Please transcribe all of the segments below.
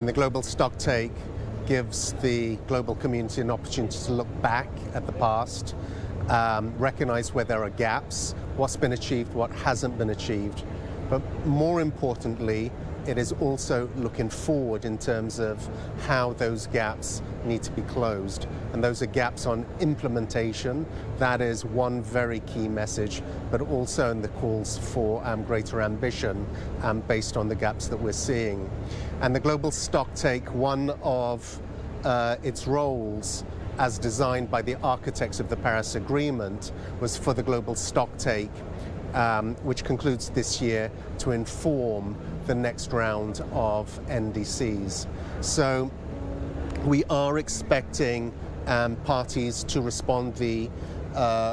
The global stocktake gives the global community an opportunity to look back at the past, recognize where there are gaps, what's been achieved, what hasn't been achieved. But more importantly, it is also looking forward in terms of how those gaps need to be closed. And those are gaps on implementation. That is one very key message, but also in the calls for greater ambition based on the gaps that we're seeing. And the global stocktake, one of its roles as designed by the architects of the Paris Agreement, was for the global stocktake, which concludes this year, to inform the next round of NDCs. So we are expecting parties to respond.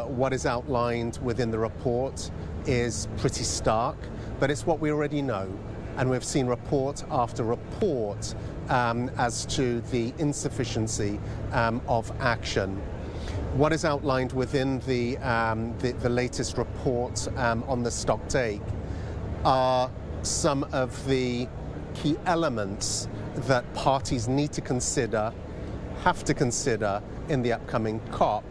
What is outlined within the report is pretty stark, but it's what we already know. And we've seen report after report as to the insufficiency of action. What is outlined within the latest report on the stocktake are some of the key elements that parties need to consider, have to consider in the upcoming COP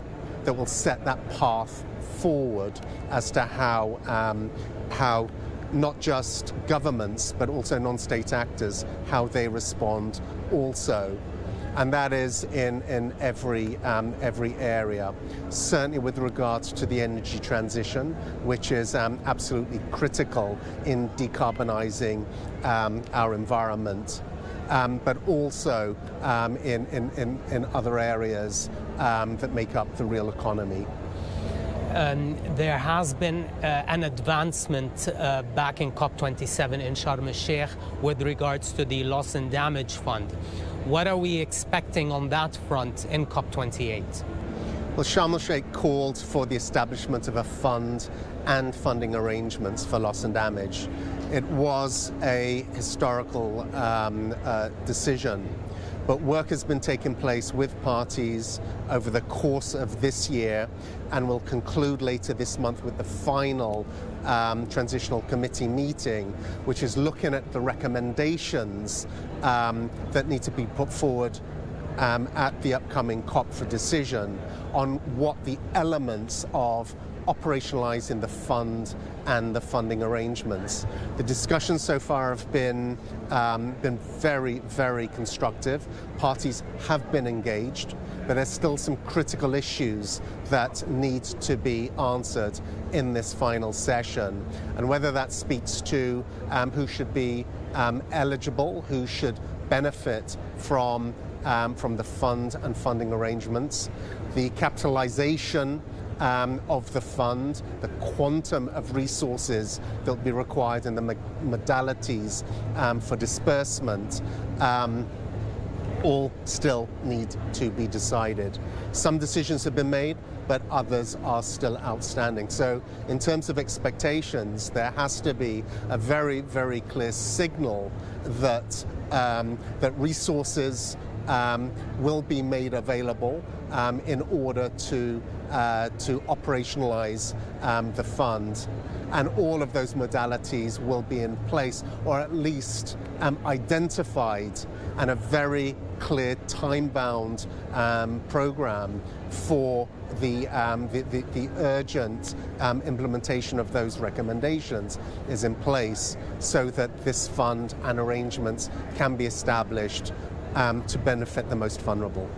that will set that path forward as to how not just governments but also non-state actors, how they respond also. And that is in every area, certainly with regards to the energy transition, which is absolutely critical in decarbonizing our environment, but also in other areas that make up the real economy. There has been an advancement back in COP27 in Sharm el-Sheikh with regards to the loss and damage fund. What are we expecting on that front in COP28? Well, Sharm el-Sheikh called for the establishment of a fund and funding arrangements for loss and damage. It was a historical decision, but work has been taking place with parties over the course of this year and will conclude later this month with the final transitional committee meeting, which is looking at the recommendations that need to be put forward at the upcoming COP for decision on what the elements of operationalizing the fund and the funding arrangements. The discussions so far have been very, very constructive. Parties have been engaged, but there's still some critical issues that need to be answered in this final session. And whether that speaks to who should be eligible, who should benefit from the fund and funding arrangements, the capitalization of the fund, the quantum of resources that will be required and the modalities for disbursement, all still need to be decided. Some decisions have been made, but others are still outstanding. So in terms of expectations, there has to be a very, very clear signal that resources will be made available in order to operationalize the fund, and all of those modalities will be in place, or at least identified, and a very clear time-bound program for the urgent implementation of those recommendations is in place, so that this fund and arrangements can be established to benefit the most vulnerable.